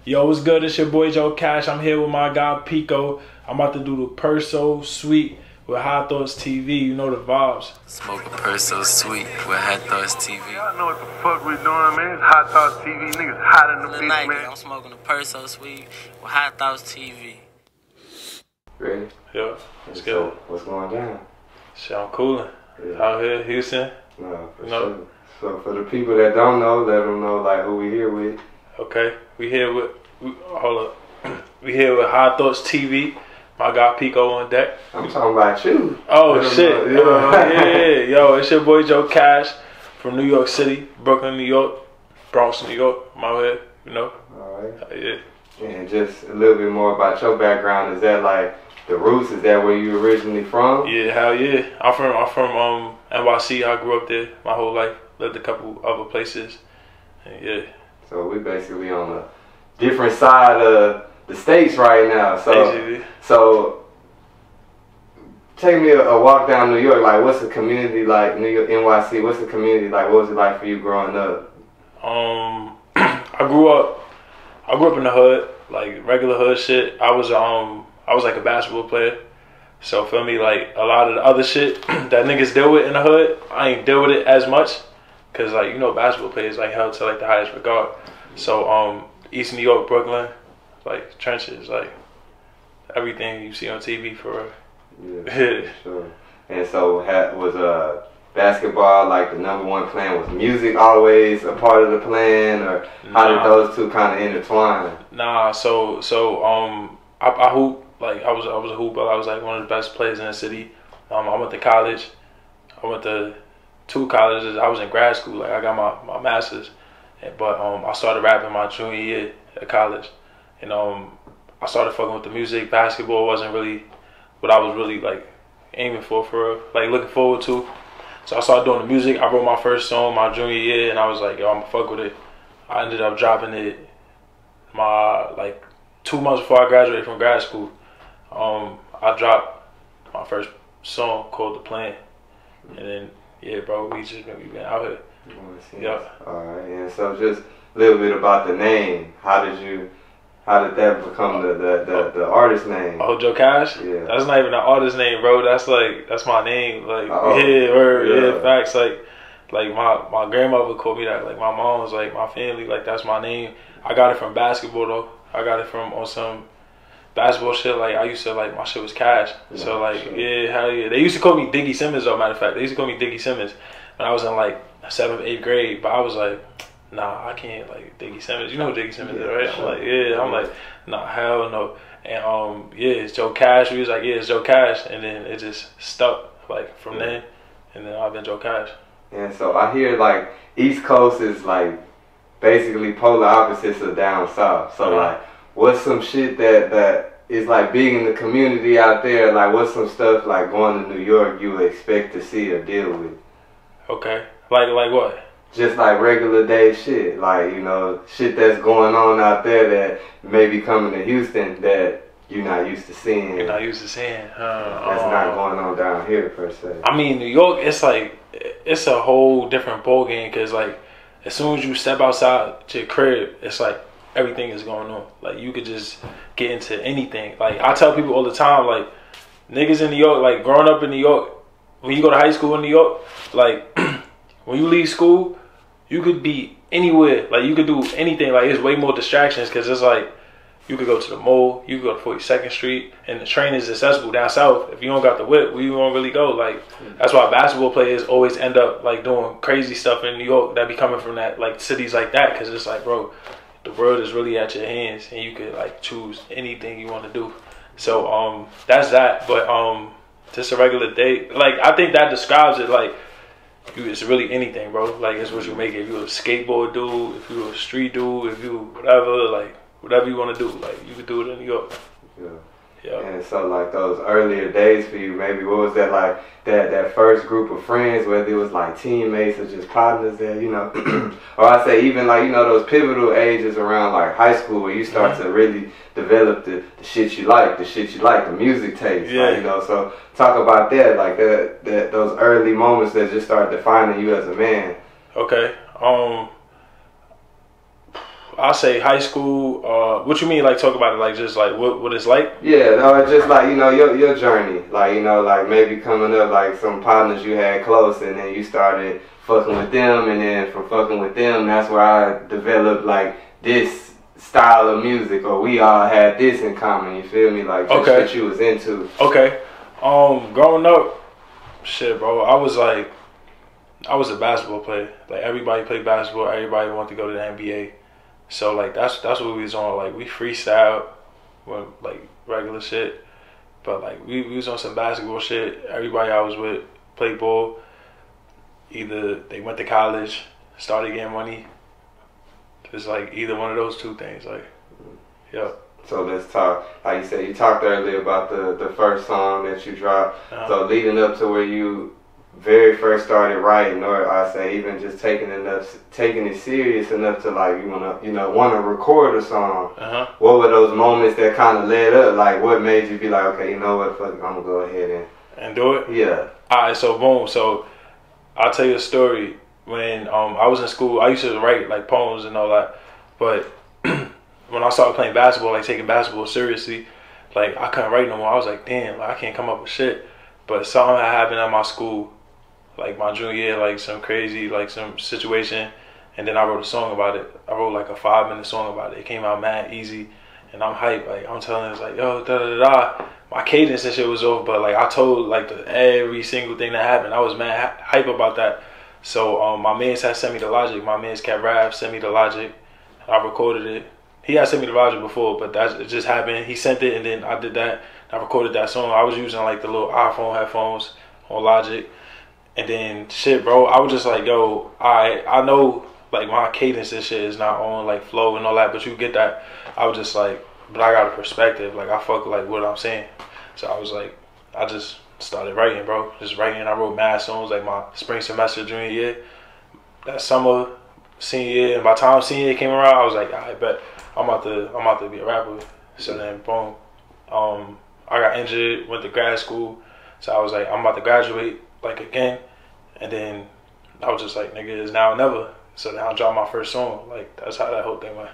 Yo, what's good? It's your boy Joe Cash. I'm here with my guy Pico. I'm about to do the Perso Suite with High Thoughts TV. You know the vibes. Smoke a Perso Suite with High Thoughts TV. Y'all know what the fuck we doing, man. It's High Thoughts TV. Niggas hot in the bitch, Tonight, man. I'm smoking a Perso Suite with High Thoughts TV. Ready? Yeah, let's go. What's going down? Shit, I'm coolin'. Yeah. Out here, Houston. No, for No. sure. So for the people that don't know, let them know like who we here with. Okay, we here with we here with High Thoughts TV. My guy Pico on deck. I'm talking about you. Oh Let 'em shit! know, Yeah. Yo, it's your boy Joe Cash from New York City, Brooklyn, New York, Bronx, New York. I'm out here, you know. All right. Yeah. And just a little bit more about your background. Is that like the roots? Is that where you originally from? Yeah, hell yeah. I'm from NYC. I grew up there my whole life. Lived a couple other places. And yeah. So we basically on a different side of the states right now. Basically. So take me a walk down New York. Like, what's the community like? New York, NYC. What's the community like? What was it like for you growing up? I grew up in the hood, like regular hood shit. I was like a basketball player. So feel me, like a lot of the other shit that niggas deal with in the hood, I ain't deal with it as much. Cause like, you know, basketball players like held to like the highest regard. So East New York, Brooklyn, like trenches, like everything you see on TV for real. Yeah, for sure. And so was basketball like the #1 plan? Was music always a part of the plan, or how did those two kind of intertwine? Nah, so I hoop, like I was a hooper. I was like one of the best players in the city. I went to college. I went to 2 colleges. I was in grad school. Like I got my master's, but I started rapping my junior year at college, and I started fucking with the music. Basketball wasn't really what I was really like aiming for real, like looking forward to. So I started doing the music. I wrote my first song my junior year, and I was like, yo, I'm gonna fuck with it. I ended up dropping it my like 2 months before I graduated from grad school. I dropped my first song called The Plan, and then yeah, bro, we been out here. Yeah. All right. And so just a little bit about the name. How did that become the artist name? Oh, Joe Cash? Yeah. That's not even an artist name, bro. That's my name. Like, yeah, facts. Like my grandmother called me that. Like my mom was like, my family, like that's my name. I got it from basketball though. I got it from on some basketball shit. Like I used to like my shit was Cash. Yeah, so like sure. yeah, hell yeah. They used to call me Diggy Simmons though. Matter of fact, they used to call me Diggy Simmons when I was in like 7th, 8th grade. But I was like, nah, I can't like Diggy Simmons. You know who Diggy Simmons is, right? Sure. I'm like, yeah. I'm like, nah, hell no. And yeah, it's Joe Cash. We was like, yeah, it's Joe Cash, and then it just stuck like from then, and then I've been Joe Cash. And so I hear like East Coast is like basically polar opposites of down south. So like, what's some shit that is like big in the community out there? Like, what's some stuff like going to New York you would expect to see or deal with? Okay, like what? Just like regular day shit, like, you know, shit that's going on out there that may be coming to Houston that you're not used to seeing. You're not used to seeing. That's not going on down here per se. I mean, New York, it's like it's a whole different ball game because like as soon as you step outside your crib, it's like everything is going on. Like you could just get into anything. Like I tell people all the time, like niggas in New York, like growing up in New York, when you go to high school in New York, like when you leave school, you could be anywhere. Like you could do anything. Like it's way more distractions because it's like you could go to the mall, you could go to 42nd Street, and the train is accessible down south. If you don't got the whip, we won't really go. Like that's why basketball players always end up like doing crazy stuff in New York that be coming from that like cities like that because it's like, bro, the world is really at your hands and you could like choose anything you want to do. So that's that. But just a regular day, like I think that describes it. Like it's really anything, bro. Like it's what you make it. If you're a skateboard dude, if you're a street dude, if you whatever, like whatever you want to do, like you could do it in New York. Yeah. Yeah. And so like those earlier days for you, maybe what was that like that first group of friends, whether it was like teammates or just partners there, you know? Or I say even like, you know, those pivotal ages around like high school where you start to really develop the shit you like, the music taste. Yeah. Like, you know, so talk about that, like those early moments that just start defining you as a man. Okay. I say high school. What you mean? Like talk about it? Like just like what it's like? Yeah, no, it's just like, you know, your journey. Like, you know, like maybe coming up, like some partners you had close, and then you started fucking with them, and then from fucking with them, that's where I developed like this style of music, or we all had this in common. You feel me? Like just what you was into. Okay. Growing up, shit, bro. I was a basketball player. Like everybody played basketball. Everybody wanted to go to the NBA. So like that's what we was on. Like we freestyled with like regular shit, but like we was on some basketball shit. Everybody I was with played ball. Either they went to college, started getting money. It's like either one of those two things. Like, yeah. So let's talk. Like you said, you talked earlier about the first song that you dropped. So leading up to where you very first started writing, or I say even just taking it serious enough to like wanna record a song. What were those moments that kind of led up? Like what made you be like, okay, you know what, fuck, I'm gonna go ahead and do it? Yeah. Alright, so boom. So I'll tell you a story. When I was in school, I used to write like poems and all that, but when I started playing basketball, like taking basketball seriously, like I couldn't write no more. I was like, damn, like I can't come up with shit. But something had happened at my school, like my junior year, like some crazy, like some situation, and then I wrote a song about it. I wrote like a 5-minute song about it. It came out mad easy, and I'm hyped. Like I'm telling us, like yo, da da da. My cadence and shit was off, but like I told like every single thing that happened. I was mad hype about that. So my mans had sent me the Logic. My mans Cat Rav sent me the Logic. I recorded it. He had sent me the Logic before, but it just happened. He sent it, and then I did that. I recorded that song. I was using like the little iPhone headphones on Logic, and then shit, bro. I was just like, yo, I know like my cadence and shit is not on like flow and all that, but you get that. I was just like, but I got a perspective. Like I fuck like what I'm saying. So I was like, I just started writing, bro. Just writing. I wrote mad songs like my spring semester junior year, that summer senior year, and by the time senior year came around, I was like, I bet I'm about to be a rapper. So then boom, I got injured, went to grad school, so I was like, I'm about to graduate like again, and then I was just like, nigga, it's now or never. So then I dropped my first song. Like that's how that whole thing went.